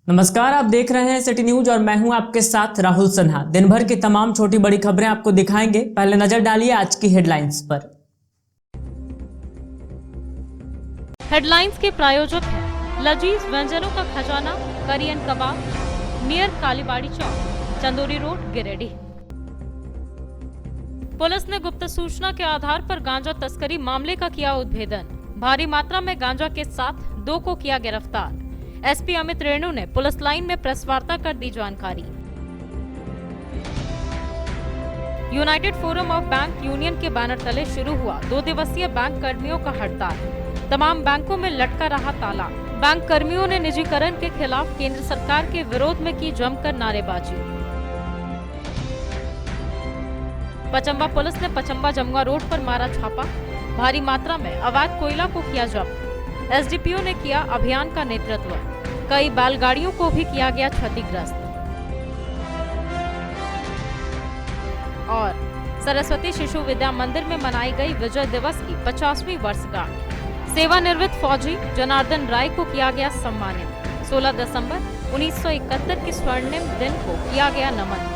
नमस्कार, आप देख रहे हैं सिटी न्यूज और मैं हूं आपके साथ राहुल सिन्हा। दिन भर की तमाम छोटी बड़ी खबरें आपको दिखाएंगे। पहले नजर डालिए आज की हेडलाइंस पर। हेडलाइंस के प्रायोजक हैं लजीज व्यंजनों का खजाना करियन कबाब नियर कालीबाड़ी चौक, चंदोरी रोड, गिरिडीह। पुलिस ने गुप्त सूचना के आधार पर गांजा तस्करी मामले का किया उद्भेदन। भारी मात्रा में गांजा के साथ 2 को किया गिरफ्तार। एसपी अमित रेणु ने पुलिस लाइन में प्रेस वार्ता कर दी जानकारी। United forum of bank union के बैनर तले शुरू हुआ 2 दिवसीय बैंक कर्मियों का हड़ताल। तमाम बैंकों में लटका रहा ताला। बैंक कर्मियों ने निजीकरण के खिलाफ केंद्र सरकार के विरोध में की जमकर नारेबाजी। पचम्बा पुलिस ने पचम्बा जमुआ रोड पर मारा छापा। भारी मात्रा में अवैध कोयला को किया जब्त। एसडीपीओ ने किया अभियान का नेतृत्व। कई बैलगाड़ियों को भी किया गया क्षतिग्रस्त। और सरस्वती शिशु विद्या मंदिर में मनाई गई विजय दिवस की 50वीं वर्षगांठ। सेवानिवृत्त फौजी जनार्दन राय को किया गया सम्मानित। 16 दिसंबर 1971 के स्वर्णिम दिन को किया गया नमन।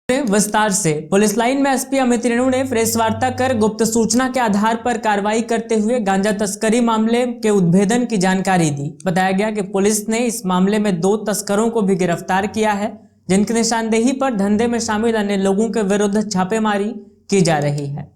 विस्तार से पुलिस लाइन में एसपी अमित रेणु ने प्रेस वार्ता कर गुप्त सूचना के आधार पर कार्रवाई करते हुए गांजा तस्करी मामले के उद्भेदन की जानकारी दी। बताया गया कि पुलिस ने इस मामले में 2 तस्करों को भी गिरफ्तार किया है, जिनकी निशानदेही पर धंधे में शामिल अन्य लोगों के विरुद्ध छापेमारी की जा रही है।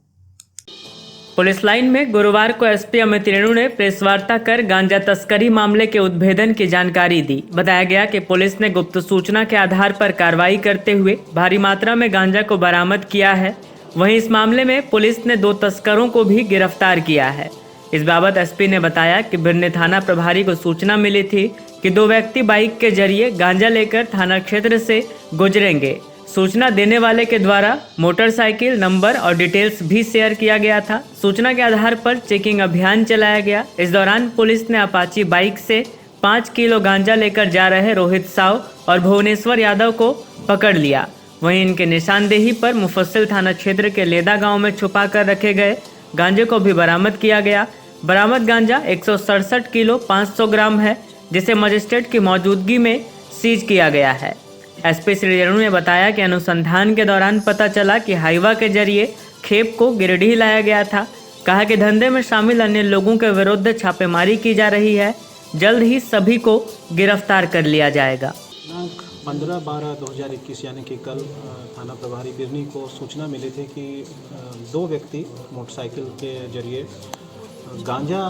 पुलिस लाइन में गुरुवार को एसपी अमित रेणु ने प्रेस वार्ता कर गांजा तस्करी मामले के उद्भेदन की जानकारी दी। बताया गया कि पुलिस ने गुप्त सूचना के आधार पर कार्रवाई करते हुए भारी मात्रा में गांजा को बरामद किया है। वहीं इस मामले में पुलिस ने 2 तस्करों को भी गिरफ्तार किया है। इस बाबत एसपी ने बताया कि बिरनी थाना प्रभारी को सूचना मिली थी कि 2 व्यक्ति बाइक के जरिए गांजा लेकर थाना क्षेत्र से गुजरेंगे। सूचना देने वाले के द्वारा मोटरसाइकिल नंबर और डिटेल्स भी शेयर किया गया था। सूचना के आधार पर चेकिंग अभियान चलाया गया। इस दौरान पुलिस ने अपाची बाइक से 5 किलो गांजा लेकर जा रहे रोहित साव और भुवनेश्वर यादव को पकड़ लिया। वहीं इनके निशानदेही पर मुफस्सिल थाना क्षेत्र के लेदा गांव में छुपा कर रखे गए गांजे को भी बरामद किया गया। बरामद गांजा 167 किलो 500 ग्राम है, जिसे मजिस्ट्रेट की मौजूदगी में सीज किया गया है। एसपी श्री रेणु ने बताया कि अनुसंधान के दौरान पता चला कि हाईवा के जरिए खेप को गिरिडीह लाया गया था। कहा कि धंधे में शामिल अन्य लोगों के विरुद्ध छापेमारी की जा रही है। जल्द ही सभी को गिरफ्तार कर लिया जाएगा। 15/12/2021 यानी कि कल थाना प्रभारी बिरनी को सूचना मिली थी कि 2 व्यक्ति मोटरसाइकिल के जरिए गांजा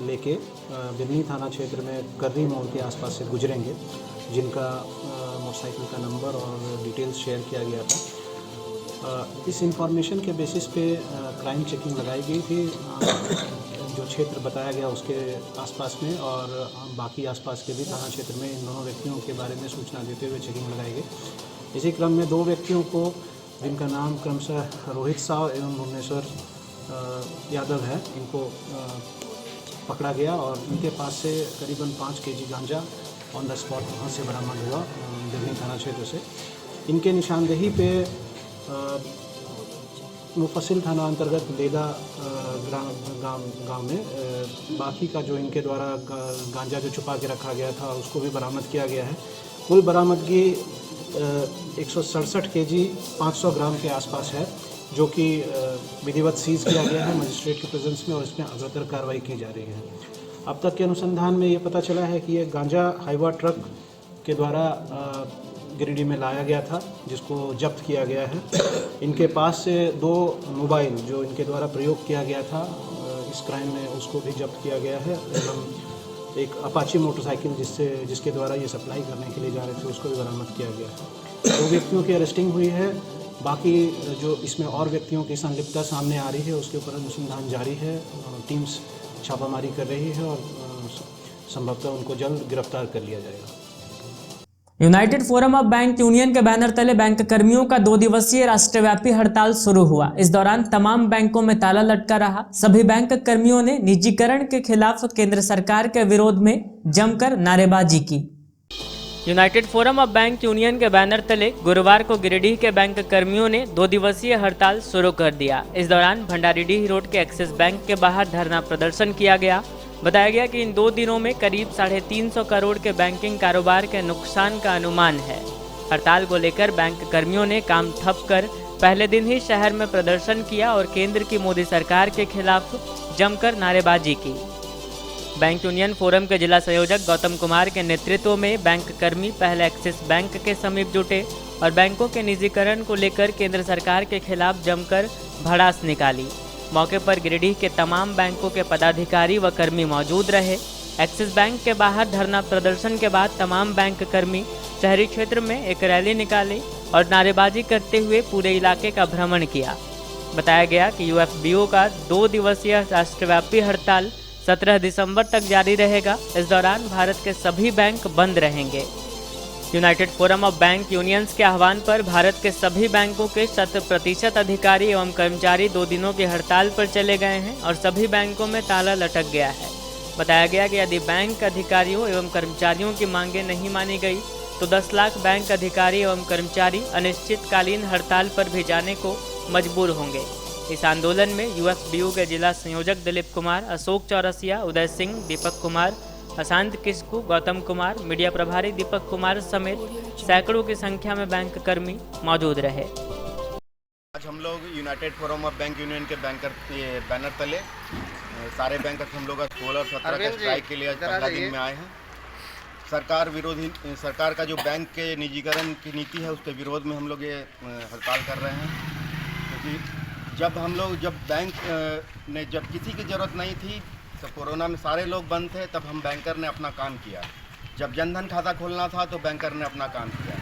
लेके बिरनी थाना क्षेत्र में कर्री मोड़ के आसपास से गुजरेंगे, जिनका मोटरसाइकिल का नंबर और डिटेल्स शेयर किया गया था। इस इंफॉर्मेशन के बेसिस पे क्राइम चेकिंग लगाई गई थी जो क्षेत्र बताया गया उसके आसपास में, और बाकी आसपास के भी थाना क्षेत्र में इन दोनों व्यक्तियों के बारे में सूचना देते हुए चेकिंग लगाई गई। इसी क्रम में 2 व्यक्तियों को, जिनका नाम क्रमशः रोहित साव एवं भुवनेश्वर यादव है, इनको पकड़ा गया और इनके पास से करीबन 5 kg गांजा ऑन द स्पॉट वहाँ से बरामद हुआ बिरनी थाना क्षेत्र से। इनके निशानदेही पे मुफस्सिल थाना अंतर्गत लेदा गांव में बाकी का जो इनके द्वारा गांजा जो छुपा के रखा गया था उसको भी बरामद किया गया है। कुल बरामदगी 167 kg 500 ग्राम के आसपास है, जो कि विधिवत सीज किया गया है मजिस्ट्रेट के प्रेजेंस में, और इसमें अग्रतर कार्रवाई की जा रही है। अब तक के अनुसंधान में ये पता चला है कि ये गांजा हाईवा ट्रक के द्वारा गिरिडीह में लाया गया था, जिसको जब्त किया गया है। इनके पास से 2 मोबाइल जो इनके द्वारा प्रयोग किया गया था इस क्राइम में, उसको भी जब्त किया गया है, एवं एक अपाची मोटरसाइकिल जिसके द्वारा ये सप्लाई करने के लिए जा रहे थे उसको भी बरामद किया गया है। 2 व्यक्तियों की अरेस्टिंग हुई है। बाकी जो इसमें और व्यक्तियों की संलिप्तता सामने आ रही है उसके ऊपर अनुसंधान जारी है। टीम्स छापामारी कर रही है और संभवतः उनको जल्द गिरफ्तार कर लिया जाएगा। United forum of bank union के बैनर तले बैंक कर्मियों का 2 दिवसीय राष्ट्रव्यापी हड़ताल शुरू हुआ। इस दौरान तमाम बैंकों में ताला लटका रहा। सभी बैंक कर्मियों ने निजीकरण के खिलाफ केंद्र सरकार के विरोध में जमकर नारेबाजी की। United forum of bank union के बैनर तले गुरुवार को गिरिडीह के बैंक कर्मियों ने 2 दिवसीय हड़ताल शुरू कर दिया। इस दौरान भंडारीडीह रोड के एक्सिस बैंक के बाहर धरना प्रदर्शन किया गया। बताया गया कि इन 2 दिनों में करीब 350 करोड़ के बैंकिंग कारोबार के नुकसान का अनुमान है। हड़ताल को लेकर बैंक कर्मियों ने काम ठप कर पहले दिन ही शहर में प्रदर्शन किया और केंद्र की मोदी सरकार के खिलाफ जमकर नारेबाजी की। बैंक यूनियन फोरम के जिला संयोजक गौतम कुमार के नेतृत्व में बैंक कर्मी पहले एक्सिस बैंक के समीप जुटे और बैंकों के निजीकरण को लेकर केंद्र सरकार के खिलाफ जमकर भड़ास निकाली। मौके पर गिरिडीह के तमाम बैंकों के पदाधिकारी व कर्मी मौजूद रहे। एक्सिस बैंक के बाहर धरना प्रदर्शन के बाद तमाम बैंक कर्मी शहरी क्षेत्र में एक रैली निकाली और नारेबाजी करते हुए पूरे इलाके का भ्रमण किया। बताया गया कि यूएफबीओ का 2 दिवसीय राष्ट्रव्यापी हड़ताल 17 दिसंबर तक जारी रहेगा। इस दौरान भारत के सभी बैंक बंद रहेंगे। United forum of bank unions के आह्वान पर भारत के सभी बैंकों के 100% अधिकारी एवं कर्मचारी 2 दिनों की हड़ताल पर चले गए हैं और सभी बैंकों में ताला लटक गया है। बताया गया कि यदि बैंक अधिकारियों एवं कर्मचारियों की मांगें नहीं मानी गई तो 10 लाख बैंक अधिकारी एवं कर्मचारी अनिश्चितकालीन हड़ताल पर भी जाने को मजबूर होंगे। इस आंदोलन में यूएफबीयू के जिला संयोजक दिलीप कुमार, अशोक चौरसिया, उदय सिंह, दीपक कुमार, अशांत किस्कू, गौतम कुमार, मीडिया प्रभारी दीपक कुमार समेत सैकड़ों की संख्या में बैंक कर्मी मौजूद रहे। आज हम लोग United forum of bank union के बैनर तले सारे बैंक हम लोग 16 और 17 के स्ट्राइक के लिए 15 दिन में आए हैं। सरकार का जो बैंक के निजीकरण की नीति है उसके विरोध में हम लोग ये हड़ताल कर रहे हैं। क्योंकि जब बैंक ने जब किसी की ज़रूरत नहीं थी, तो कोरोना में सारे लोग बंद थे, तब हम बैंकर ने अपना काम किया। जब जनधन खाता खोलना था तो बैंकर ने अपना काम किया।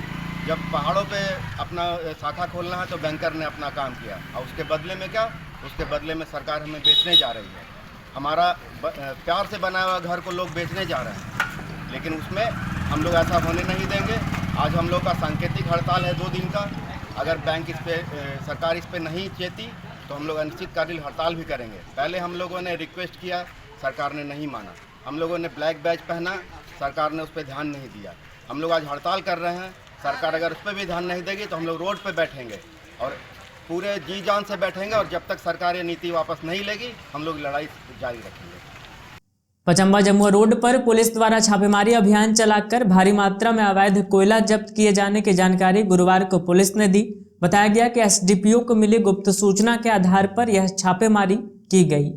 जब पहाड़ों पे अपना शाखा खोलना है तो बैंकर ने अपना काम किया। और उसके बदले में क्या? उसके बदले में सरकार हमें बेचने जा रही है। हमारा प्यार से बनाया हुआ घर को लोग बेचने जा रहे हैं, लेकिन उसमें हम लोग ऐसा होने नहीं देंगे। आज हम लोग का सांकेतिक हड़ताल है 2 दिन का। अगर बैंक सरकार इस पर नहीं चेती तो हम लोग अनिश्चितकालीन हड़ताल भी करेंगे। पहले हम लोगों ने रिक्वेस्ट किया, सरकार ने नहीं माना। हम लोगों ने ब्लैक बैज पहना, सरकार ने उस पर ध्यान नहीं दिया। हम लोग आज हड़ताल कर रहे हैं। सरकार अगर उस पर भी ध्यान नहीं देगी तो हम लोग रोड पे बैठेंगे और पूरे जी जान से बैठेंगे, और जब तक सरकार ये नीति वापस नहीं लेगी हम लोग लड़ाई जारी रखेंगे। पचम्बा जमुआ रोड पर पुलिस द्वारा छापेमारी अभियान चलाकर भारी मात्रा में अवैध कोयला जब्त किए जाने की जानकारी गुरुवार को पुलिस ने दी। बताया गया कि एसडीपीओ को मिली गुप्त सूचना के आधार पर यह छापेमारी की गई।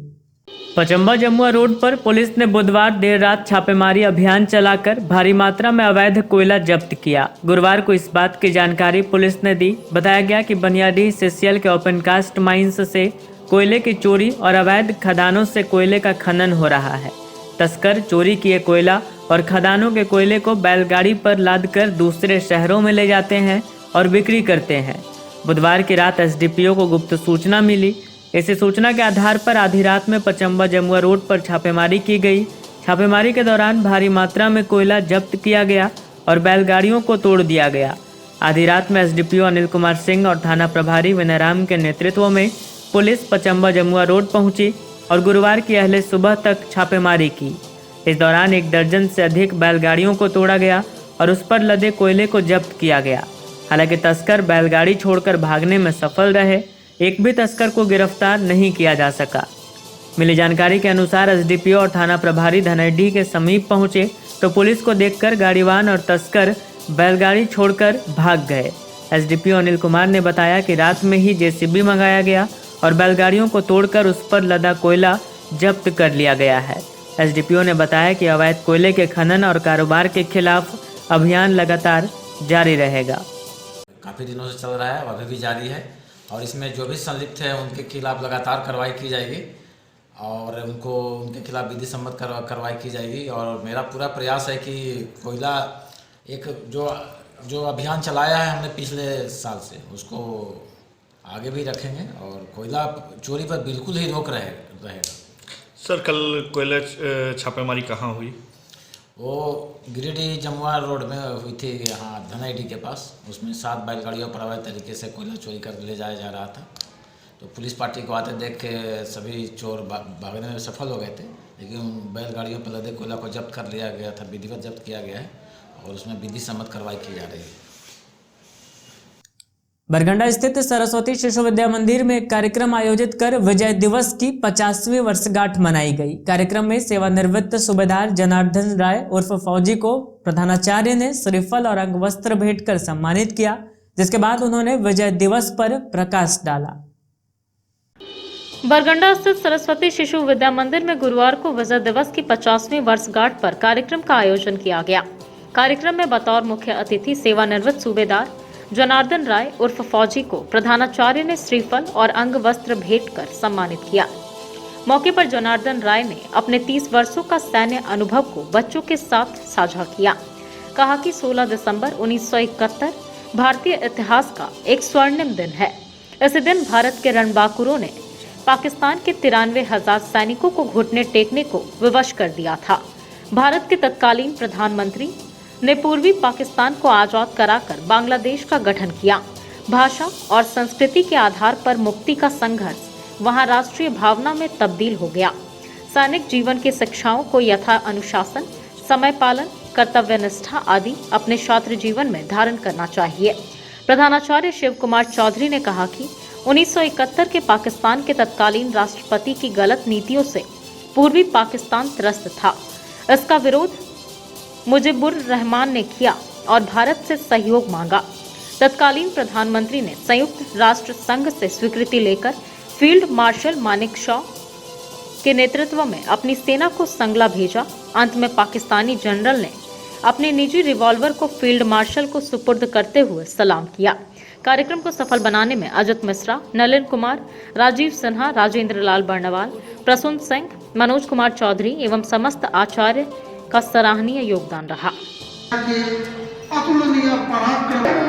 पचम्बा जमुआ रोड पर पुलिस ने बुधवार देर रात छापेमारी अभियान चलाकर भारी मात्रा में अवैध कोयला जब्त किया। गुरुवार को इस बात की जानकारी पुलिस ने दी। बताया गया कि बनियाडीह सीसीएल के ओपन कास्ट माइंस से कोयले की चोरी और अवैध खदानों से कोयले का खनन हो रहा है। तस्कर चोरी किए कोयला और खदानों के कोयले को बैलगाड़ी पर लादकर दूसरे शहरों में ले जाते हैं और बिक्री करते हैं। बुधवार की रात एसडीपीओ को गुप्त सूचना मिली। इसी सूचना के आधार पर आधी रात में पचम्बा जमुआ रोड पर छापेमारी की गई। छापेमारी के दौरान भारी मात्रा में कोयला जब्त किया गया और बैलगाड़ियों को तोड़ दिया गया। आधी रात में एसडीपीओ अनिल कुमार सिंह और थाना प्रभारी विनयराम के नेतृत्व में पुलिस पचम्बा जमुआ रोड पहुंची और गुरुवार की अहले सुबह तक छापेमारी की। इस दौरान 1 दर्जन से अधिक बैलगाड़ियों को तोड़ा गया और उस पर लदे कोयले को जब्त किया गया। हालांकि तस्कर बैलगाड़ी छोड़कर भागने में सफल रहे। एक भी तस्कर को गिरफ्तार नहीं किया जा सका। मिली जानकारी के अनुसार एसडीपीओ और थाना प्रभारी धनैडी के समीप पहुंचे तो पुलिस को देखकर गाड़ीवान और तस्कर बैलगाड़ी छोड़कर भाग गए। एसडीपीओ अनिल कुमार ने बताया कि रात में ही जेसीबी मंगाया गया और बैलगाड़ियों को तोड़कर उस पर लदा कोयला जब्त कर लिया गया है। एसडीपीओ ने बताया कि अवैध कोयले के खनन और कारोबार के खिलाफ अभियान लगातार जारी रहेगा। काफ़ी दिनों से चल रहा है और अभी भी जारी है, और इसमें जो भी संलिप्त है उनके खिलाफ लगातार कार्रवाई की जाएगी और उनके खिलाफ विधि सम्मत कार्रवाई की जाएगी। और मेरा पूरा प्रयास है कि कोयला एक जो अभियान चलाया है हमने पिछले साल से, उसको आगे भी रखेंगे और कोयला चोरी पर बिल्कुल ही रोक रहेगा। सर, कल कोयला छापेमारी कहाँ हुई? वो गिरिडीह जमुआ रोड में हुई थी, यहाँ धनैडी के पास। उसमें 7 बैलगाड़ियों पर अवैध तरीके से कोयला चोरी कर ले जाया जा रहा था। तो पुलिस पार्टी को आते देख के सभी चोर भागने में सफल हो गए थे, लेकिन उन बैलगाड़ियों पर लदे कोयला को जब्त कर लिया गया था, विधिवत जब्त किया गया है और उसमें विधि सम्मत कार्रवाई की जा रही है। बरगंडा स्थित सरस्वती शिशु विद्या मंदिर में एक कार्यक्रम आयोजित कर विजय दिवस की 50वीं वर्षगांठ मनाई गई। कार्यक्रम में सेवानिवृत्त सूबेदार जनार्दन राय उर्फ फौजी को प्रधानाचार्य ने श्रीफल और अंगवस्त्र भेंट कर सम्मानित किया, जिसके बाद उन्होंने विजय दिवस पर प्रकाश डाला। बरगंडा स्थित सरस्वती शिशु विद्या मंदिर में गुरुवार को विजय दिवस की 50वीं वर्षगांठ पर कार्यक्रम का आयोजन किया गया। कार्यक्रम में बतौर मुख्य अतिथि सेवानिवृत्त सूबेदार जनार्दन राय उर्फ फौजी को प्रधानाचार्य ने श्रीफल और अंग वस्त्र भेंट कर सम्मानित किया। मौके पर जनार्दन राय ने अपने 30 वर्षों का सैन्य अनुभव को बच्चों के साथ साझा किया। कहा कि 16 दिसंबर 1971 भारतीय इतिहास का एक स्वर्णिम दिन है। इस दिन भारत के रणबांकुरों ने पाकिस्तान के 93,000 सैनिकों को घुटने टेकने को विवश कर दिया था। भारत के तत्कालीन प्रधानमंत्री ने पूर्वी पाकिस्तान को आजाद कराकर बांग्लादेश का गठन किया। भाषा और संस्कृति के आधार पर मुक्ति का संघर्ष वहां राष्ट्रीय भावना में तब्दील हो गया। सैनिक जीवन की शिक्षाओं को यथा अनुशासन, समय पालन, कर्तव्यनिष्ठा आदि अपने छात्र जीवन में धारण करना चाहिए। प्रधानाचार्य शिव कुमार चौधरी ने कहा कि 1971 के पाकिस्तान के तत्कालीन राष्ट्रपति की गलत नीतियों से पूर्वी पाकिस्तान त्रस्त था। इसका विरोध मुजीबुर रहमान ने किया और भारत से सहयोग मांगा। तत्कालीन प्रधानमंत्री ने संयुक्त राष्ट्र संघ से स्वीकृति लेकर फील्ड मार्शल मानेकशॉ के नेतृत्व में अपनी सेना को संगला भेजा। अंत में पाकिस्तानी जनरल ने अपने निजी रिवॉल्वर को फील्ड मार्शल को सुपुर्द करते हुए सलाम किया। कार्यक्रम को सफल बनाने में अजित मिश्रा, नलिन कुमार, राजीव सिन्हा, राजेंद्र लाल बर्नवाल, प्रसून सिंह, मनोज कुमार चौधरी एवं समस्त आचार्य का सराहनीय योगदान रहा। अतुलनीय पराक्रम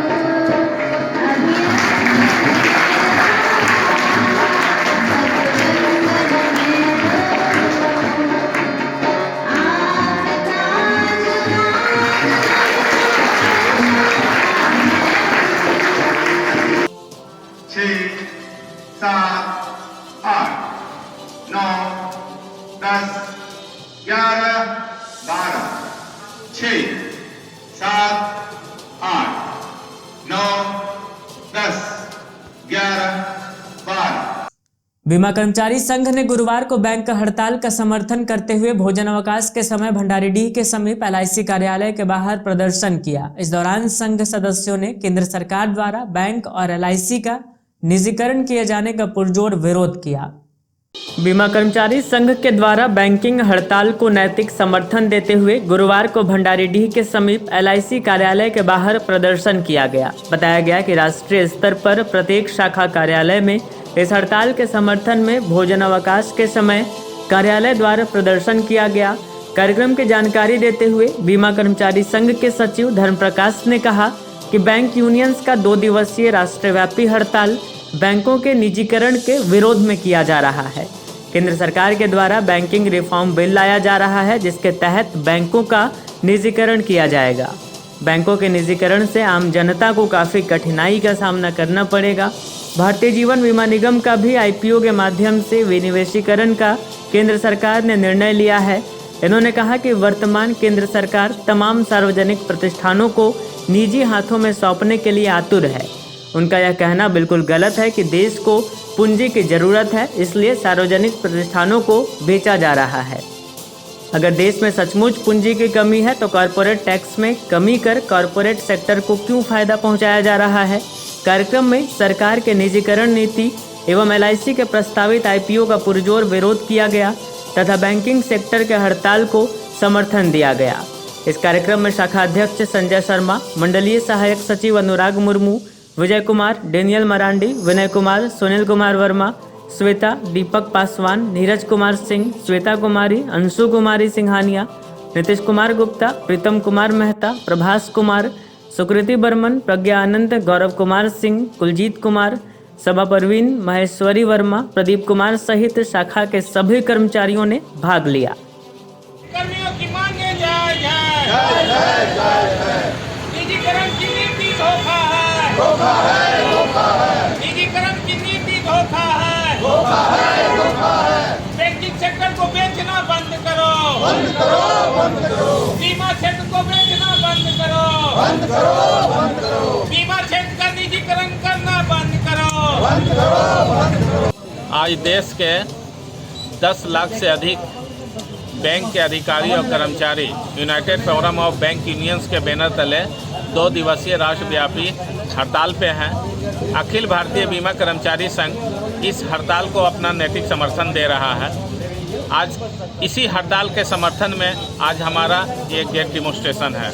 बीमा कर्मचारी संघ ने गुरुवार को बैंक हड़ताल का समर्थन करते हुए भोजन अवकाश के समय भंडारीडीह के समीप LIC कार्यालय के बाहर प्रदर्शन किया। इस दौरान संघ सदस्यों ने केंद्र सरकार द्वारा बैंक और LIC का निजीकरण किए जाने का पुरजोर विरोध किया। बीमा कर्मचारी संघ के द्वारा बैंकिंग हड़ताल को नैतिक समर्थन देते हुए गुरुवार को भंडारीडीह के समीप LIC कार्यालय के बाहर प्रदर्शन किया गया। बताया गया कि राष्ट्रीय स्तर पर प्रत्येक शाखा कार्यालय में इस हड़ताल के समर्थन में भोजन अवकाश के समय कार्यालय द्वारा प्रदर्शन किया गया। कार्यक्रम की जानकारी देते हुए बीमा कर्मचारी संघ के सचिव धर्मप्रकाश ने कहा कि बैंक यूनियंस का 2 दिवसीय राष्ट्रव्यापी हड़ताल बैंकों के निजीकरण के विरोध में किया जा रहा है। केंद्र सरकार के द्वारा बैंकिंग रिफॉर्म बिल लाया जा रहा है, जिसके तहत बैंकों का निजीकरण किया जाएगा। बैंकों के निजीकरण से आम जनता को काफ़ी कठिनाई का सामना करना पड़ेगा। भारतीय जीवन बीमा निगम का भी IPO के माध्यम से विनिवेशीकरण का केंद्र सरकार ने निर्णय लिया है। इन्होंने कहा कि वर्तमान केंद्र सरकार तमाम सार्वजनिक प्रतिष्ठानों को निजी हाथों में सौंपने के लिए आतुर है। उनका यह कहना बिल्कुल गलत है कि देश को पूंजी की ज़रूरत है, इसलिए सार्वजनिक प्रतिष्ठानों को बेचा जा रहा है। अगर देश में सचमुच पूंजी की कमी है तो कॉरपोरेट टैक्स में कमी कर कॉरपोरेट सेक्टर को क्यों फ़ायदा पहुंचाया जा रहा है। कार्यक्रम में सरकार के निजीकरण नीति एवं LIC के प्रस्तावित IPO का पुरजोर विरोध किया गया तथा बैंकिंग सेक्टर के हड़ताल को समर्थन दिया गया। इस कार्यक्रम में शाखा अध्यक्ष संजय शर्मा, मंडलीय सहायक सचिव अनुराग मुर्मू, विजय कुमार, डेनियल मरांडी, विनय कुमार, सुनील कुमार वर्मा, श्वेता, दीपक पासवान, नीरज कुमार सिंह, श्वेता कुमारी, अंशु कुमारी सिंघानिया, नीतीश कुमार गुप्ता, प्रीतम कुमार मेहता, प्रभास कुमार, सुकृति बर्मन, प्रज्ञा आनंद, गौरव कुमार सिंह, कुलजीत कुमार, सबा परवीन, महेश्वरी वर्मा, प्रदीप कुमार सहित शाखा के सभी कर्मचारियों ने भाग लिया। कर्मियों की मांगे निजीकरण की नीति धोखा है, निजीकरण की नीति धोखा है, बैंकिंग सेक्टर को बेचना बंद करो, बीमा क्षेत्र को बेचना बंद करो, बंद करो, बंद करो। बीमा क्षेत्र का निजीकरण करना बंद करो, बंद करो, बंद करो। आज देश के 10 लाख से अधिक बैंक के अधिकारी और कर्मचारी United forum of bank unions के बैनर तले 2 दिवसीय राष्ट्रव्यापी हड़ताल पे हैं। अखिल भारतीय बीमा कर्मचारी संघ इस हड़ताल को अपना नैतिक समर्थन दे रहा है। आज इसी हड़ताल के समर्थन में आज हमारा ये गेट डेमोन्स्ट्रेशन है।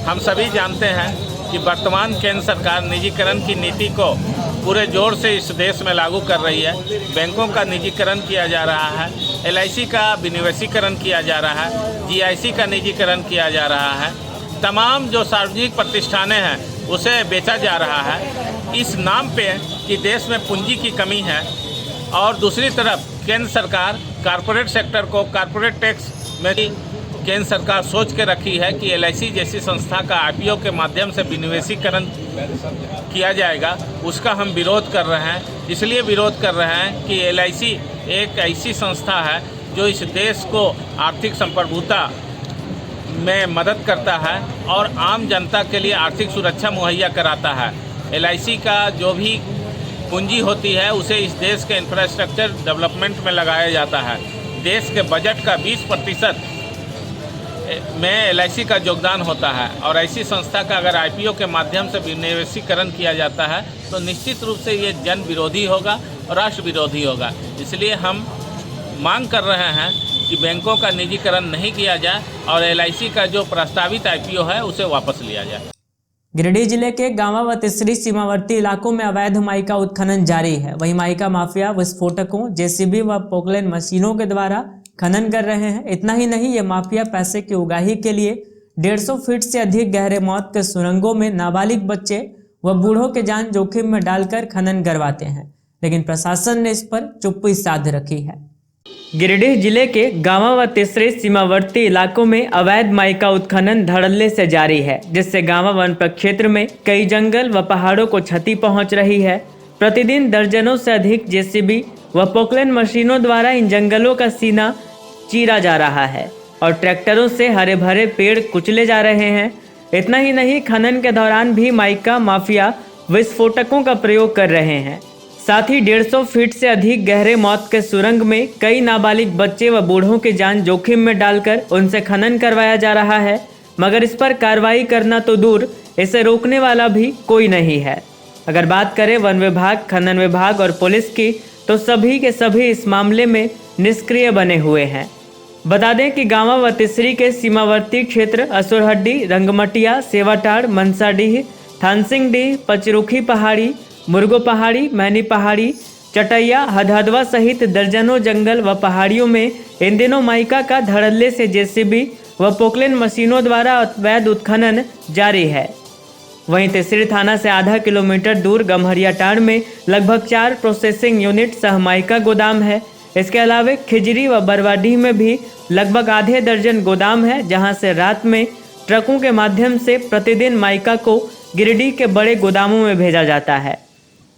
हम सभी जानते हैं कि वर्तमान केंद्र सरकार निजीकरण की नीति को पूरे जोर से इस देश में लागू कर रही है। बैंकों का निजीकरण किया जा रहा है, LIC का विनिवेशीकरण किया जा रहा है, GIC का निजीकरण किया जा रहा है, तमाम जो सार्वजनिक प्रतिष्ठानें हैं उसे बेचा जा रहा है इस नाम पे कि देश में पूंजी की कमी है। और दूसरी तरफ केंद्र सरकार कॉरपोरेट सेक्टर को कॉरपोरेट टैक्स में केंद्र सरकार सोच के रखी है कि LIC जैसी संस्था का IPO के माध्यम से विनिवेशीकरण किया जाएगा। उसका हम विरोध कर रहे हैं। इसलिए विरोध कर रहे हैं कि LIC एक ऐसी संस्था है जो इस देश को आर्थिक संप्रभुता में मदद करता है और आम जनता के लिए आर्थिक सुरक्षा मुहैया कराता है। LIC का जो भी पूंजी होती है उसे इस देश के इंफ्रास्ट्रक्चर डेवलपमेंट में लगाया जाता है। देश के बजट का 20% में LIC का योगदान होता है और ऐसी संस्था का अगर IPO के माध्यम से विनिवेशीकरण किया जाता है तो निश्चित रूप से ये जन विरोधी होगा और राष्ट्र विरोधी होगा। इसलिए हम मांग कर रहे हैं कि बैंकों का निजीकरण नहीं किया जाए और LIC का जो प्रस्तावित IPO है उसे वापस लिया जाए। गिरिडीह जिले के गांवा व तिसरी सीमावर्ती इलाकों में अवैध माइका उत्खनन जारी है। वहीं माइका माफिया विस्फोटकों, JCB व पोकलेन मशीनों के द्वारा खनन कर रहे हैं। इतना ही नहीं, ये माफिया पैसे की उगाही के लिए 150 फीट से अधिक गहरे मौत के सुरंगों में नाबालिग बच्चे व बूढ़ों के जान जोखिम में डालकर खनन करवाते हैं, लेकिन प्रशासन ने इस पर चुप्पी साध रखी है। गिरिडीह जिले के गांवा व तिसरे सीमावर्ती इलाकों में अवैध माइका उत्खनन धड़ल्ले से जारी है, जिससे गांवा वन प्रक्षेत्र में कई जंगल व पहाड़ों को क्षति पहुंच रही है। प्रतिदिन दर्जनों से अधिक JCB व पोकलेन मशीनों द्वारा इन जंगलों का सीना चीरा जा रहा है और ट्रैक्टरों से हरे भरे पेड़ कुचले जा रहे हैं। इतना ही नहीं, खनन के दौरान भी माइका माफिया विस्फोटकों का प्रयोग कर रहे हैं। साथ ही 150 फीट से अधिक गहरे मौत के सुरंग में कई नाबालिग बच्चे व बूढ़ों की जान जोखिम में डालकर उनसे खनन करवाया जा रहा है, मगर इस पर कार्रवाई करना तो दूर, इसे रोकने वाला भी कोई नहीं है। अगर बात करें वन विभाग, खनन विभाग और पुलिस की, तो सभी के सभी इस मामले में निष्क्रिय बने हुए हैं। बता दें कि गांवा व तिसरी के सीमावर्ती क्षेत्र असुरहड्डी, रंगमटिया, सेवाटाड़, मनसाडीह, थानसिंगडीह, पचरुखी पहाड़ी, मुर्गो पहाड़ी, मैनी पहाड़ी, चटैया, हदहदवा सहित दर्जनों जंगल व पहाड़ियों में इन दिनों माइका का धड़ल्ले से JCB व पोकलेन मशीनों द्वारा अवैध उत्खनन जारी है। वहीं तिसरी थाना से आधा किलोमीटर दूर गम्हरियाटांड़ में लगभग 4 प्रोसेसिंग यूनिट सह माइका गोदाम है। इसके अलावा खिजरी व बरवाडीह में भी लगभग आधे दर्जन गोदाम है, जहां से रात में ट्रकों के माध्यम से प्रतिदिन माइका को गिरिडीह के बड़े गोदामों में भेजा जाता है।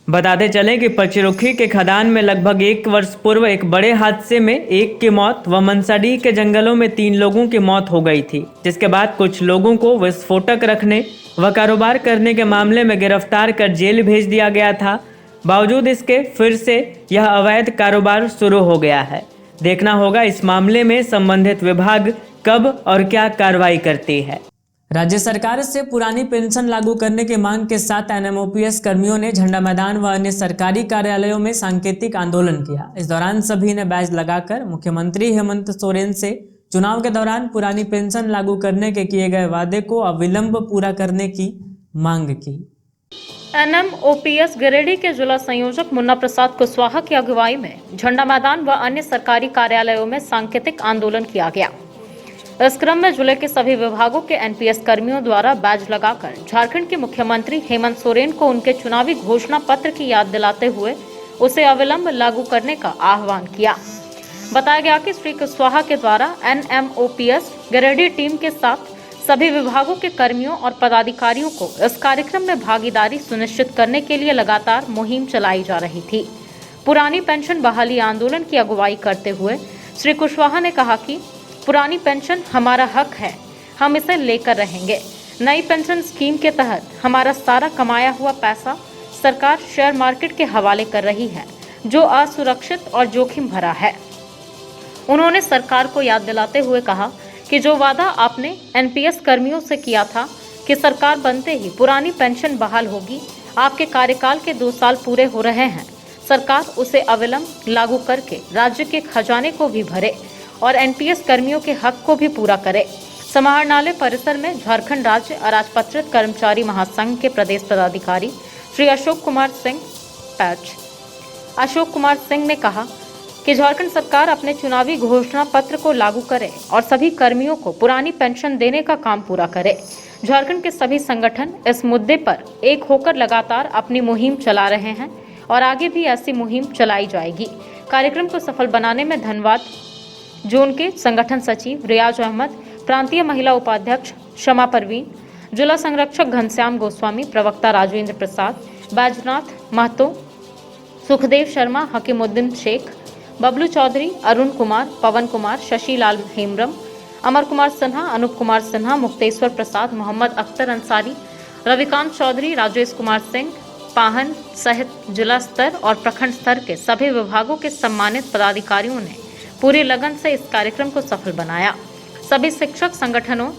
बताते चलें कि पचरुखी के खदान में लगभग 1 वर्ष पूर्व एक बड़े हादसे में 1 की मौत व मनसाडीह के जंगलों में 3 लोगों की मौत हो गई थी, जिसके बाद कुछ लोगों को विस्फोटक रखने व कारोबार करने के मामले में गिरफ्तार कर जेल भेज दिया गया था। बावजूद इसके फिर से यह अवैध कारोबार शुरू हो गया है। देखना होगा इस मामले में संबंधित विभाग कब और क्या कार्रवाई करती है। राज्य सरकार से पुरानी पेंशन लागू करने की मांग के साथ NMOPS कर्मियों ने झंडा मैदान व अन्य सरकारी कार्यालयों में सांकेतिक आंदोलन किया। इस दौरान सभी ने बैज लगाकर मुख्यमंत्री हेमंत सोरेन से चुनाव के दौरान पुरानी पेंशन लागू करने के किए गए वादे को अविलंब पूरा करने की मांग की। NMOPS गिरिडीह के जिला संयोजक मुन्ना प्रसाद कुशवाहा की अगुवाई में झंडा मैदान व अन्य सरकारी कार्यालयों में सांकेतिक आंदोलन किया गया। इस क्रम में जिले के सभी विभागों के NPS कर्मियों द्वारा बैज लगाकर झारखंड के मुख्यमंत्री हेमंत सोरेन को उनके चुनावी घोषणा पत्र की याद दिलाते हुए उसे अविलंब लागू करने का आह्वान किया। बताया गया कि श्री कुशवाहा के द्वारा NMOPS गिरिडीह टीम के साथ सभी विभागों के कर्मियों और पदाधिकारियों को इस कार्यक्रम में भागीदारी सुनिश्चित करने के लिए लगातार मुहिम चलाई जा रही थी। पुरानी पेंशन बहाली आंदोलन की अगुवाई करते हुए श्री कुशवाहा ने कहा कि पुरानी पेंशन हमारा हक है। हम इसे लेकर रहेंगे। नई पेंशन स्कीम के तहत हमारा सारा कमाया हुआ पैसा सरकार शेयर मार्केट के हवाले कर रही है, जो असुरक्षित और जोखिम भरा है। उन्होंने सरकार को याद दिलाते हुए कहा कि जो वादा आपने एनपीएस कर्मियों से किया था कि सरकार बनते ही पुरानी पेंशन बहाल होगी, आपके कार्यकाल के 2 साल पूरे हो रहे हैं। सरकार उसे अविलंब लागू करके राज्य के खजाने को भी भरे और एनपीएस कर्मियों के हक को भी पूरा करे। समाहरणालय परिसर में झारखंड राज्य अराजपत्रित कर्मचारी महासंघ के प्रदेश पदाधिकारी श्री अशोक कुमार सिंह ने कहा कि झारखंड सरकार अपने चुनावी घोषणा पत्र को लागू करे और सभी कर्मियों को पुरानी पेंशन देने का काम पूरा करे। झारखंड के सभी संगठन इस मुद्दे पर एक होकर लगातार अपनी मुहिम चला रहे हैं और आगे भी ऐसी मुहिम चलाई जाएगी। कार्यक्रम को सफल बनाने में धन्यवाद जोन के संगठन सचिव रियाज अहमद, प्रांतीय महिला उपाध्यक्ष शमा परवीन, जिला संरक्षक घनश्याम गोस्वामी, प्रवक्ता राजेंद्र प्रसाद, बैजनाथ महतो, सुखदेव शर्मा, हकीमुद्दीन शेख, बबलू चौधरी, अरुण कुमार, पवन कुमार, शशिलाल हेम्ब्रम, अमर कुमार सिन्हा, अनूप कुमार सिन्हा, मुक्तेश्वर प्रसाद, मोहम्मद अख्तर अंसारी, रविकांत चौधरी, राजेश कुमार सिंह, पाहन सहित जिला स्तर और प्रखंड स्तर के सभी विभागों के सम्मानित पदाधिकारियों ने पूरी लगन से इस कार्यक्रम को सफल बनाया। सभी शिक्षक संगठनों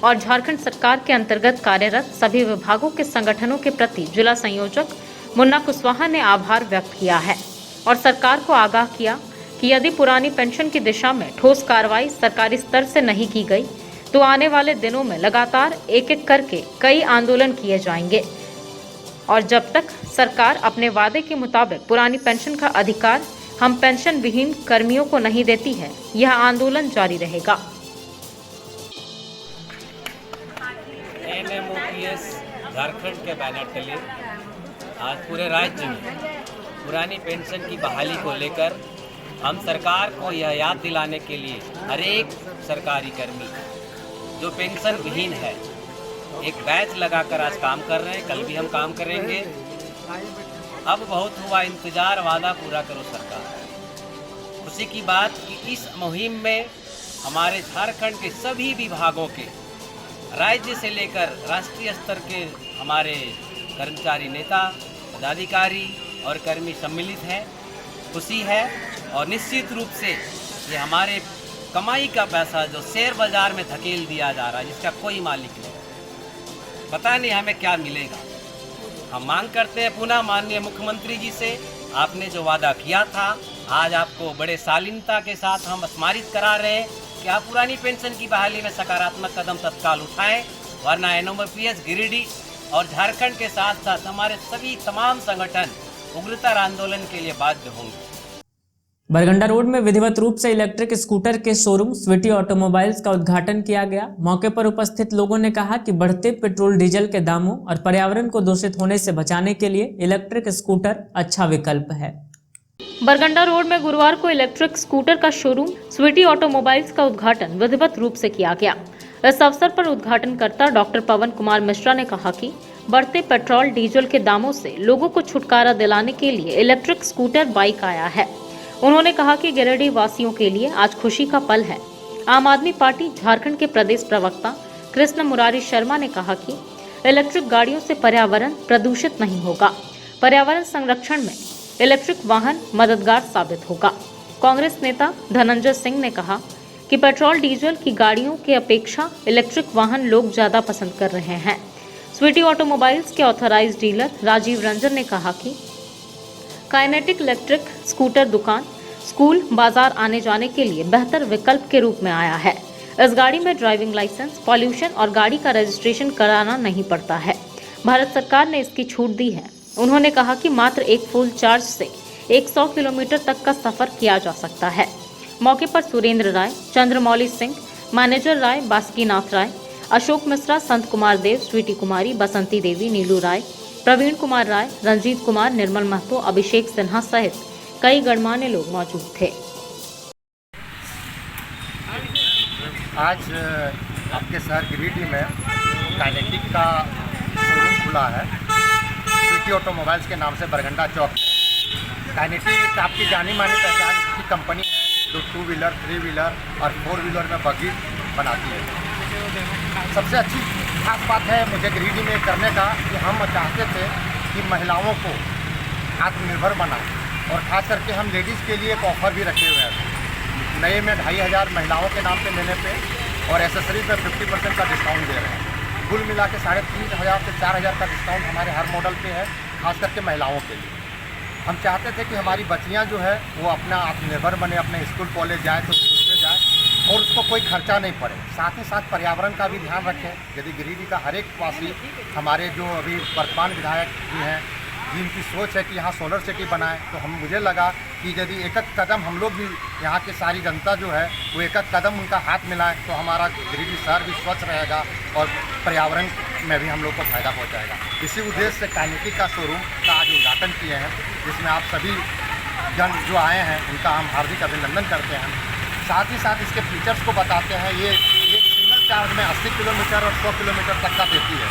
और झारखंड सरकार के अंतर्गत कार्यरत सभी विभागों के संगठनों के प्रति जिला संयोजक मुन्ना कुशवाहा ने आभार व्यक्त किया है और सरकार को आगाह किया कि यदि पुरानी पेंशन की दिशा में ठोस कार्रवाई सरकारी स्तर से नहीं की गई तो आने वाले दिनों में लगातार एक एक करके कई आंदोलन किए जाएंगे और जब तक सरकार अपने वादे के मुताबिक पुरानी पेंशन का अधिकार हम पेंशन विहीन कर्मियों को नहीं देती है, यह आंदोलन जारी रहेगा। एनएमओपीएस झारखंड के बैनर तले आज पूरे राज्य में पुरानी पेंशन की बहाली को लेकर हम सरकार को यह याद दिलाने के लिए हर एक सरकारी कर्मी जो पेंशन विहीन है एक बैच लगाकर आज काम कर रहे हैं। कल भी हम काम करेंगे। अब बहुत हुआ इंतजार, वादा पूरा करो सरकार। खुशी की बात कि इस मुहिम में हमारे झारखंड के सभी विभागों के राज्य से लेकर राष्ट्रीय स्तर के हमारे कर्मचारी नेता, पदाधिकारी और कर्मी सम्मिलित हैं। खुशी है और निश्चित रूप से ये हमारे कमाई का पैसा जो शेयर बाजार में धकेल दिया जा रहा है, जिसका कोई मालिक नहीं, पता नहीं हमें क्या मिलेगा। हम मांग करते हैं पुनः माननीय मुख्यमंत्री जी से, आपने जो वादा किया था आज आपको बड़े शालीनता के साथ हम स्मारित करा रहे हैं कि आप पुरानी पेंशन की बहाली में सकारात्मक कदम तत्काल उठाएं, वरना एनएमओपीएस गिरिडीह और झारखंड के साथ साथ हमारे सभी तमाम संगठन उग्रतर आंदोलन के लिए बाध्य होंगे। बरगंडा रोड में विधिवत रूप से इलेक्ट्रिक स्कूटर के शोरूम स्वीटी ऑटोमोबाइल्स का उद्घाटन किया गया। मौके पर उपस्थित लोगों ने कहा कि बढ़ते पेट्रोल डीजल के दामों और पर्यावरण को दूषित होने से बचाने के लिए इलेक्ट्रिक स्कूटर अच्छा विकल्प है। बरगंडा रोड में गुरुवार को इलेक्ट्रिक स्कूटर का शोरूम स्वीटी ऑटोमोबाइल्स का उद्घाटन विधिवत रूप से किया गया। इस अवसर पर उद्घाटनकर्ता डॉक्टर पवन कुमार मिश्रा ने कहा कि बढ़ते पेट्रोल डीजल के दामों से लोगों को छुटकारा दिलाने के लिए इलेक्ट्रिक स्कूटर बाइक आया है। उन्होंने कहा कि गिरिडीह वासियों के लिए आज खुशी का पल है। आम आदमी पार्टी झारखंड के प्रदेश प्रवक्ता कृष्ण मुरारी शर्मा ने कहा कि इलेक्ट्रिक गाड़ियों से पर्यावरण प्रदूषित नहीं होगा। पर्यावरण संरक्षण में इलेक्ट्रिक वाहन मददगार साबित होगा। कांग्रेस नेता धनंजय सिंह ने कहा कि पेट्रोल डीजल की गाड़ियों के अपेक्षा इलेक्ट्रिक वाहन लोग ज्यादा पसंद कर रहे हैं। स्वीटी ऑटोमोबाइल्स के ऑथराइज्ड डीलर राजीव रंजन ने कहा कि काइनेटिक इलेक्ट्रिक स्कूटर दुकान, स्कूल, बाजार आने जाने के लिए बेहतर विकल्प के रूप में आया है। इस गाड़ी में ड्राइविंग लाइसेंस, पॉल्यूशन और गाड़ी का रजिस्ट्रेशन कराना नहीं पड़ता है। भारत सरकार ने इसकी छूट दी है। उन्होंने कहा कि मात्र एक फुल चार्ज से 100 किलोमीटर तक का सफर किया जा सकता है। मौके पर सुरेंद्र राय, चंद्रमौली सिंह, मैनेजर राय, बासुकीनाथ राय, अशोक मिश्रा, संत कुमार देव, स्वीटी कुमारी, बसंती देवी, नीलू राय, प्रवीण कुमार राय, रंजीत कुमार, निर्मल महतो, अभिषेक सिन्हा सहित कई गणमान्य लोग मौजूद थे। आज आपके शहर गिरिडीह में काइनेटिक का शोरूम खुला है, स्वीटी ऑटोमोबाइल्स के नाम से बरगंडा चौक में। काइनेटिक आपकी जानी मानी पहचान की कंपनी है जो 2 व्हीलर, 3 व्हीलर और 4 व्हीलर में बगी बनाती है। सबसे अच्छी खास बात है मुझे गिरिडीह में करने का कि हम चाहते थे कि महिलाओं को आत्मनिर्भर बनाएं और खास करके हम लेडीज़ के लिए एक ऑफ़र भी रखे हुए हैं। नए में 2500 महिलाओं के नाम पे लेने पे और एसेसरीज में 50% का डिस्काउंट दे रहे हैं। कुल मिला के 3500 से 4000 का डिस्काउंट हमारे हर मॉडल पे है, खास करके महिलाओं के लिए। हम चाहते थे कि हमारी बच्चियां जो है वो अपना आत्मनिर्भर बने, अपने स्कूल कॉलेज जाए तो स्कूल से जाए और उसको कोई खर्चा नहीं पड़े। साथ ही साथ पर्यावरण का भी ध्यान रखें। यदि गिरिडीह का हर एक वासी, हमारे जो अभी वर्तमान विधायक जी हैं जिनकी सोच है कि यहाँ सोलर सिटी बनाएं, तो मुझे लगा कि यदि एक कदम हम लोग भी, यहाँ की सारी जनता जो है वो एक कदम उनका हाथ मिलाएं तो हमारा गिरिडीह शहर भी स्वच्छ रहेगा और पर्यावरण में भी हम लोग को फ़ायदा पहुँचाएगा। इसी उद्देश्य से काइनेटिक का शोरूम का आज उद्घाटन किए हैं, जिसमें आप सभी जन जो आए हैं उनका हम हार्दिक अभिनंदन करते हैं। साथ ही साथ इसके फीचर्स को बताते हैं। ये एक सिंगल चार्ज में 80 किलोमीटर और 100 किलोमीटर तक का देती है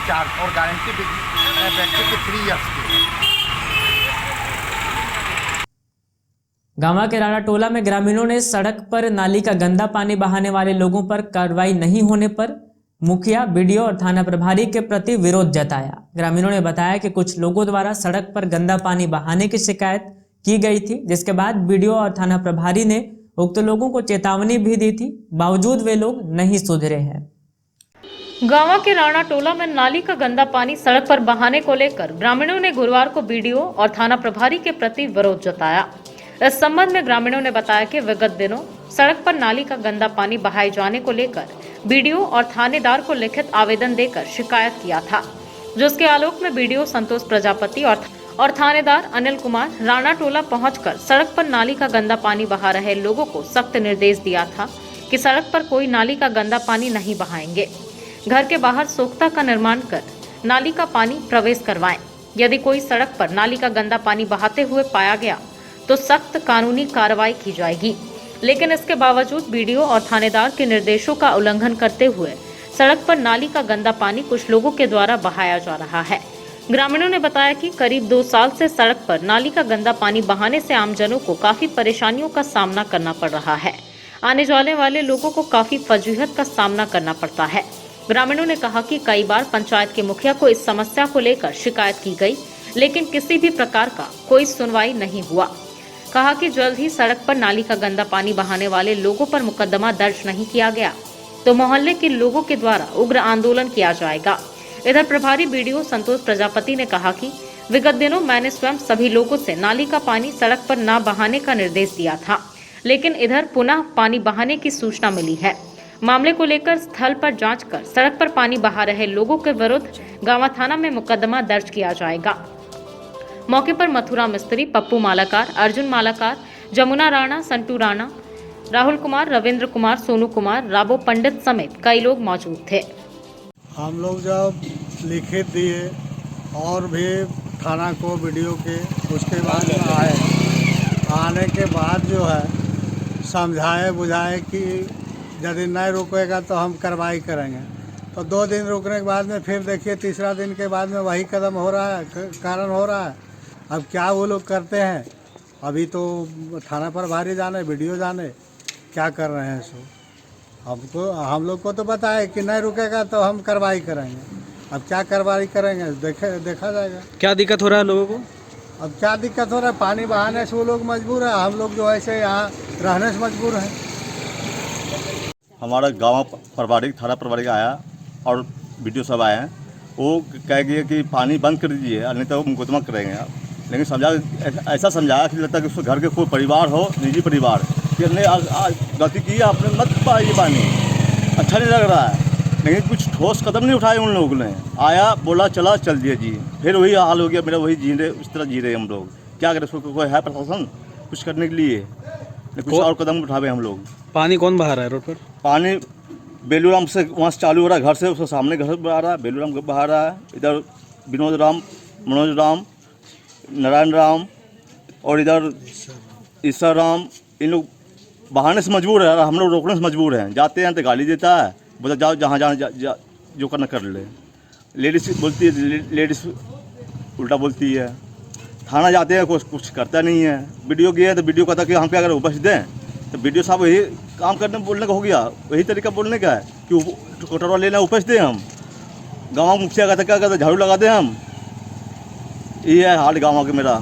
चार्ज और गारंटी भी बैटरी की 3 ईयर्स की है। गांवा के राणा टोला में ग्रामीणों ने सड़क पर नाली का गंदा पानी बहाने वाले लोगों पर कार्रवाई नहीं होने पर मुखिया, बीडीओ और थाना प्रभारी के प्रति विरोध जताया। ग्रामीणों ने बताया कि कुछ लोगों द्वारा सड़क पर गंदा पानी बहाने की शिकायत की गई थी, जिसके बाद बीडीओ और थाना प्रभारी ने उक्त लोगों को चेतावनी भी दी थी, बावजूद वे लोग नहीं सुधरे हैं। गांवा के राणा टोला में नाली का गंदा पानी सड़क पर बहाने को लेकर ग्रामीणों ने गुरुवार को बीडीओ और थाना प्रभारी के प्रति विरोध जताया। इस संबंध में ग्रामीणों ने बताया कि विगत दिनों सड़क पर नाली का गंदा पानी बहाए जाने को लेकर बीडीओ और थानेदार को लिखित आवेदन देकर शिकायत किया था, जिसके आलोक में बीडीओ संतोष प्रजापति और थानेदार अनिल कुमार राणा टोला पहुंचकर सड़क पर नाली का गंदा पानी बहा रहे लोगों को सख्त निर्देश दिया था कि सड़क पर कोई नाली का गंदा पानी नहीं बहाएंगे। घर के बाहर सोख्ता का निर्माण कर नाली का पानी प्रवेश करवाएं। यदि कोई सड़क पर नाली का गंदा पानी बहाते हुए पाया गया तो सख्त कानूनी कार्रवाई की जाएगी। लेकिन इसके बावजूद बीडीओ और थानेदार के निर्देशों का उल्लंघन करते हुए सड़क पर नाली का गंदा पानी कुछ लोगों के द्वारा बहाया जा रहा है। ग्रामीणों ने बताया कि करीब 2 साल से सड़क पर नाली का गंदा पानी बहाने से आमजनों को काफी परेशानियों का सामना करना पड़ रहा है। आने जाने वाले लोगों को काफी फजीहत का सामना करना पड़ता है। ग्रामीणों ने कहा कि कई बार पंचायत के मुखिया को इस समस्या को लेकर शिकायत की गई, लेकिन किसी भी प्रकार का कोई सुनवाई नहीं हुआ। कहा कि जल्द ही सड़क पर नाली का गंदा पानी बहाने वाले लोगों पर मुकदमा दर्ज नहीं किया गया तो मोहल्ले के लोगों के द्वारा उग्र आंदोलन किया जाएगा। इधर प्रभारी बीडीओ संतोष प्रजापति ने कहा कि विगत दिनों मैंने स्वयं सभी लोगों से नाली का पानी सड़क पर न बहाने का निर्देश दिया था, लेकिन इधर पुनः पानी बहाने की सूचना मिली है। मामले को लेकर स्थल पर जांच कर सड़क पर पानी बहा रहे लोगों के विरुद्ध गांवा थाना में मुकदमा दर्ज किया जाएगा। मौके पर मथुरा मिस्त्री, पप्पू मालाकार, अर्जुन मालाकार, जमुना राणा, संटू राणा, राहुल कुमार, रविंद्र कुमार, सोनू कुमार, राबो पंडित समेत कई लोग मौजूद थे। हम लोग जब लिखित दिए और भी थाना को वीडियो के, उसके बाद आने के बाद जो है समझाए बुझाए कि यदि नहीं रुकेगा तो हम कार्रवाई करेंगे। तो 2 दिन रुकने के बाद में फिर देखिए तीसरा दिन के बाद में वही कदम हो रहा है, कारण हो रहा है। अब क्या वो लोग करते हैं, अभी तो थाना पर भारी जाने, वीडियो जाने क्या कर रहे हैं। सो हम लोग को तो पता है कि नहीं रुकेगा तो हम कार्रवाई करेंगे। अब क्या कार्रवाई करेंगे देखा जाएगा। क्या दिक्कत हो रहा है लोगों को? अब क्या दिक्कत हो रहा है, पानी बहाने से वो लोग मजबूर है, हम लोग जो ऐसे यहाँ रहने से मजबूर हैं। हमारा गाँव प्रभारी, थाना प्रभारी आया और वीडियो सब आए हैं। वो कह गए कि पानी बंद कर दीजिए, नहीं तो मुकदमा करेंगे आप। लेकिन ऐसा समझाया कि लगता है कि उसके घर के कोई परिवार हो, निजी परिवार, कि नहीं गलती की आपने, मत पाइए पानी, अच्छा नहीं लग रहा है। लेकिन कुछ ठोस कदम नहीं उठाए उन लोगों ने। आया बोला चला चल दिया जी, फिर वही हाल हो गया मेरा, वही जी रहे, उस तरह जी रहे हम लोग। क्या करें, उसको कोई है प्रशासन कुछ करने के लिए, कुछ और कदम उठावे हम लोग। पानी कौन बहा रहा है रोड पर? पानी बेलूराम से वहाँ से चालू हो रहा है, घर से, उसके सामने घर बहा रहा है, बेलूराम बहा रहा है। इधर विनोद राम, मनोज राम, नारायण राम और इधर ईश्वर राम, इन लोग बहाने से मजबूर है, हम लोग रोकने से मजबूर हैं। जाते हैं तो गाली देता है, बोलता जाओ जहाँ जो करना कर ले। लेडीज बोलती है, लेडीज उल्टा बोलती है। थाना जाते हैं कुछ करता नहीं है। वीडियो गया तो वीडियो कहता कि हम क्या करें, बस दें, तो वीडियो साहब यही काम करने बोलने का हो गया, वही तरीका बोलने का है कि कटोरा लेना उपज दें हम। गाँव मुखिया का क्या कहते झाड़ू लगा दें हम, ये है हाल गाँव के मेरा।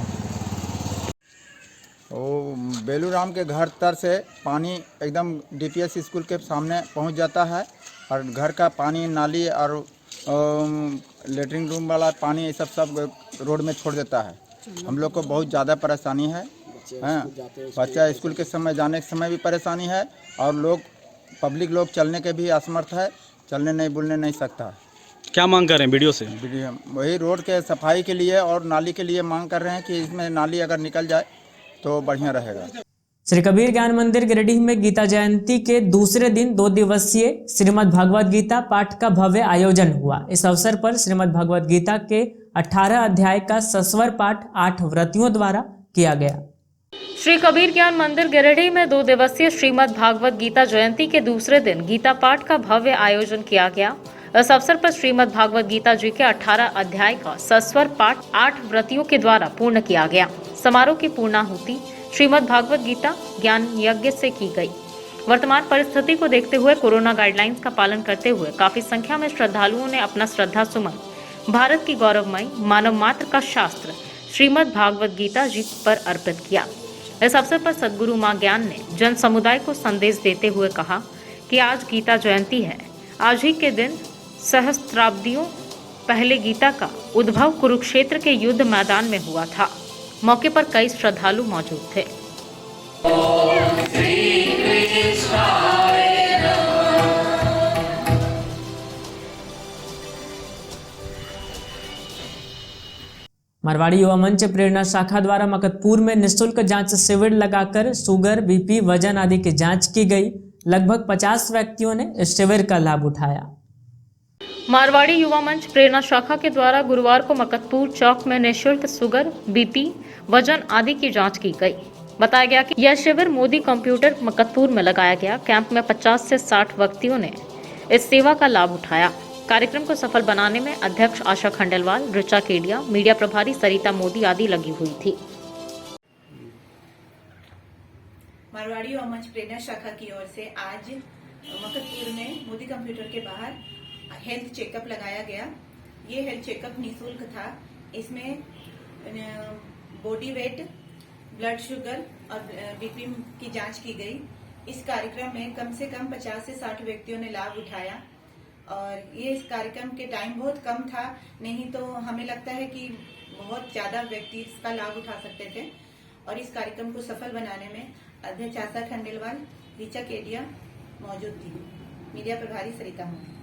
वो बेलूराम के घर तर से पानी एकदम डीपीएस स्कूल के सामने पहुंच जाता है और घर का पानी, नाली और लेटरिन रूम वाला पानी ये सब रोड में छोड़ देता है। हम लोग को बहुत ज़्यादा परेशानी है। बच्चा स्कूल के समय जाने के समय भी परेशानी है और लोग पब्लिक लोग चलने के भी असमर्थ है, चलने नहीं बोलने नहीं सकता। क्या मांग कर रहे हैं वीडियो से? वही रोड के सफाई के लिए और नाली के लिए मांग कर रहे हैं कि इसमें नाली अगर निकल जाए तो बढ़िया रहेगा। श्री कबीर ज्ञान मंदिर गिरिडीह में गीता जयंती के दूसरे दिन 2 दिवसीय श्रीमद् भगवद गीता पाठ का भव्य आयोजन हुआ। इस अवसर पर श्रीमद् भगवद गीता के 18 अध्याय का सस्वर पाठ 8 व्रतियों द्वारा किया गया। श्री कबीर ज्ञान मंदिर गिरिडीह में 2 दिवसीय श्रीमद् भागवत गीता जयंती के दूसरे दिन गीता पाठ का भव्य आयोजन किया गया। इस अवसर पर श्रीमद् भागवत गीता जी के 18 अध्याय का सस्वर पाठ 8 व्रतियों के द्वारा पूर्ण किया गया। समारोह की पूर्णाहुति श्रीमद् भागवत गीता ज्ञान यज्ञ से की गई। वर्तमान परिस्थिति को देखते हुए कोरोना गाइडलाइंस का पालन करते हुए काफी संख्या में श्रद्धालुओं ने अपना श्रद्धा सुमन भारत की गौरवमयी मानव मात्र का शास्त्र श्रीमद् भागवत गीता जी पर अर्पित किया। इस अवसर पर सद्गुरु मां ज्ञान ने जन समुदाय को संदेश देते हुए कहा कि आज गीता जयंती है। आज ही के दिन सहस्त्राब्दियों पहले गीता का उद्भव कुरुक्षेत्र के युद्ध मैदान में हुआ था। मौके पर कई श्रद्धालु मौजूद थे। मारवाड़ी युवा मंच प्रेरणा शाखा द्वारा मकतपुर में निःशुल्क जांच शिविर लगाकर शुगर, बीपी, वजन आदि की जांच की गई। लगभग 50 व्यक्तियों ने इस शिविर का लाभ उठाया। मारवाड़ी युवा मंच प्रेरणा शाखा के द्वारा गुरुवार को मकतपुर चौक में निःशुल्क शुगर, बीपी, वजन आदि की जांच की गई। बताया गया कि यह शिविर मोदी कंप्यूटर मकतपुर में लगाया गया। कैंप में 50 से 60 व्यक्तियों ने इस सेवा का लाभ उठाया। कार्यक्रम को सफल बनाने में अध्यक्ष आशा खंडेलवाल, ऋचा केडिया, मीडिया प्रभारी सरिता मोदी आदि लगी हुई थी। मारवाड़ी युवा मंच प्रेरणा शाखा की ओर से आज मकतपुर में मोदी कंप्यूटर के बाहर हेल्थ चेकअप लगाया गया। ये हेल्थ चेकअप निःशुल्क था। इसमें बॉडी वेट, ब्लड शुगर और बीपी की जांच की गई। इस कार्यक्रम में कम से कम 50 से 60 व्यक्तियों ने लाभ उठाया और ये इस कार्यक्रम के टाइम बहुत कम था, नहीं तो हमें लगता है कि बहुत ज्यादा व्यक्ति इसका लाभ उठा सकते थे। और इस कार्यक्रम को सफल बनाने में अध्यक्ष आशा खंडेलवाल, ऋचा केडिया मौजूद थी, मीडिया प्रभारी सरिता मोदी।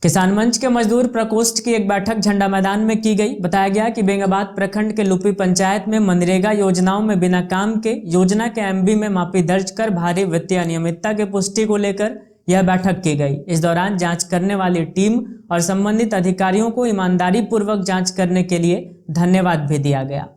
किसान मंच के मजदूर प्रकोष्ठ की एक बैठक झंडा मैदान में की गई। बताया गया कि बेंगाबाद प्रखंड के लुपी पंचायत में मनरेगा योजनाओं में बिना काम के योजना के एमबी में मापी दर्ज कर भारी वित्तीय अनियमितता के पुष्टि को लेकर यह बैठक की गई। इस दौरान जांच करने वाली टीम और संबंधित अधिकारियों को ईमानदारी पूर्वक जांच करने के लिए धन्यवाद भी दिया गया।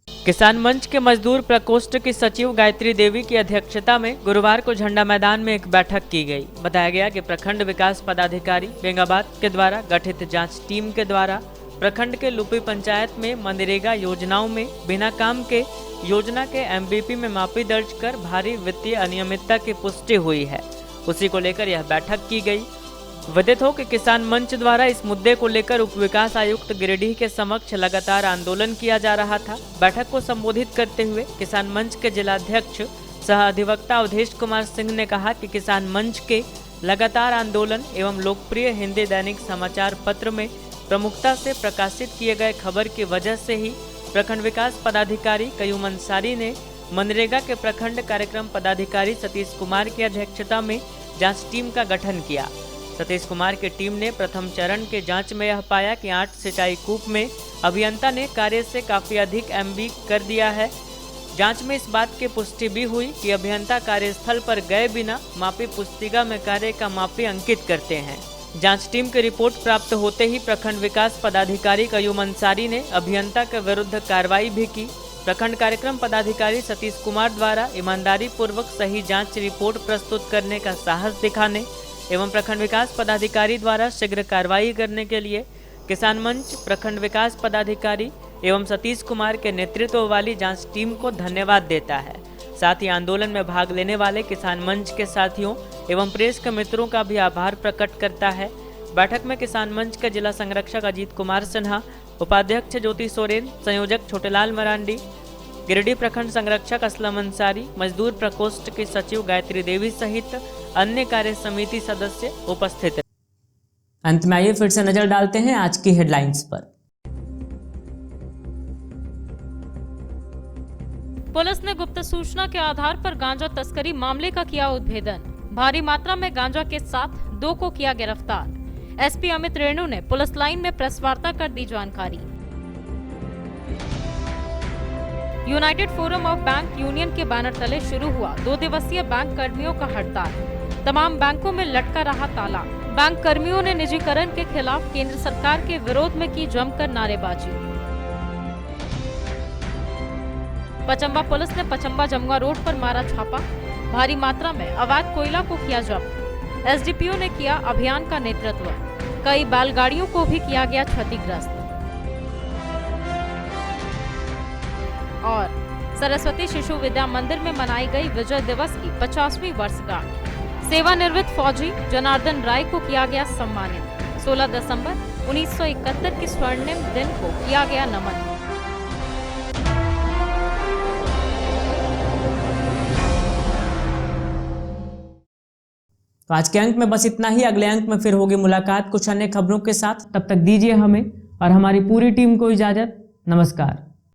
किसान मंच के मजदूर प्रकोष्ठ की सचिव गायत्री देवी की अध्यक्षता में गुरुवार को झंडा मैदान में एक बैठक की गई। बताया गया कि प्रखंड विकास पदाधिकारी बेंगाबाद के द्वारा गठित जांच टीम के द्वारा प्रखंड के लुपी पंचायत में मनरेगा योजनाओं में बिना काम के योजना के एमबीपी में मापी दर्ज कर भारी वित्तीय अनियमितता की पुष्टि हुई है। उसी को लेकर यह बैठक की गई। विदित हो कि किसान मंच द्वारा इस मुद्दे को लेकर उप विकास आयुक्त गिरिडीह के समक्ष लगातार आंदोलन किया जा रहा था। बैठक को संबोधित करते हुए किसान मंच के जिलाध्यक्ष सह अधिवक्ता अवधेश कुमार सिंह ने कहा कि किसान मंच के लगातार आंदोलन एवं लोकप्रिय हिंदी दैनिक समाचार पत्र में प्रमुखता से प्रकाशित किए गए खबर की वजह से ही प्रखंड विकास पदाधिकारी कयूम अंसारी ने मनरेगा के प्रखंड कार्यक्रम पदाधिकारी सतीश कुमार की अध्यक्षता में जांच टीम का गठन किया। सतीश कुमार की टीम ने प्रथम चरण के जांच में यह पाया कि 8 सिंचाई कूप में अभियंता ने कार्य से काफी अधिक एमबी कर दिया है। जांच में इस बात की पुष्टि भी हुई कि अभियंता कार्यस्थल पर गए बिना मापी पुस्तिका में कार्य का मापी अंकित करते हैं। जांच टीम की रिपोर्ट प्राप्त होते ही प्रखंड विकास पदाधिकारी कयूम अंसारी ने अभियंता के विरुद्ध कार्रवाई भी की। प्रखंड कार्यक्रम पदाधिकारी सतीश कुमार द्वारा ईमानदारी पूर्वक सही जांच रिपोर्ट प्रस्तुत करने का साहस दिखाने एवं प्रखंड विकास पदाधिकारी द्वारा शीघ्र कार्रवाई करने के लिए किसान मंच प्रखंड विकास पदाधिकारी एवं सतीश कुमार के नेतृत्व वाली जांच टीम को धन्यवाद देता है। साथ ही आंदोलन में भाग लेने वाले किसान मंच के साथियों एवं प्रेस के मित्रों का भी आभार प्रकट करता है। बैठक में किसान मंच के जिला संरक्षक अजीत कुमार सिन्हा, उपाध्यक्ष ज्योति सोरेन, संयोजक छोटेलाल मरांडी, गिरिडीह प्रखंड संरक्षक असलम अंसारी, मजदूर प्रकोष्ठ की सचिव गायत्री देवी सहित अन्य कार्य समिति सदस्य उपस्थित हैं। अंत में आइए फिर से नजर डालते हैं आज की हेडलाइंस पर। पुलिस ने गुप्त सूचना के आधार पर गांजा तस्करी मामले का किया उद्भेदन। भारी मात्रा में गांजा के साथ 2 को किया गिरफ्तार। एसपी अमित रेणु ने पुलिस लाइन में प्रेस वार्ता कर दी जानकारी। United forum of bank union के बैनर तले शुरू हुआ 2 दिवसीय बैंक कर्मियों का हड़ताल। तमाम बैंकों में लटका रहा ताला। बैंक कर्मियों ने निजीकरण के खिलाफ केंद्र सरकार के विरोध में की जमकर नारेबाजी। पचम्बा पुलिस ने पचम्बा जमुआ रोड पर मारा छापा। भारी मात्रा में अवैध कोयला को किया जब्त। एसडीपीओ ने किया अभियान का नेतृत्व। कई बैलगाड़ियों को भी किया गया क्षतिग्रस्त। और सरस्वती शिशु विद्या मंदिर में मनाई गई विजय दिवस की 50वीं वर्षगांठ। सेवानिवृत्त फौजी जनार्दन राय को किया गया सम्मानित। 16 दिसंबर 1971 के स्वर्णिम दिन को किया गया नमन। तो आज के अंक में बस इतना ही। अगले अंक में फिर होगी मुलाकात कुछ अन्य खबरों के साथ। तब तक दीजिए हमें और हमारी पूरी टीम को इजाजत। नमस्कार।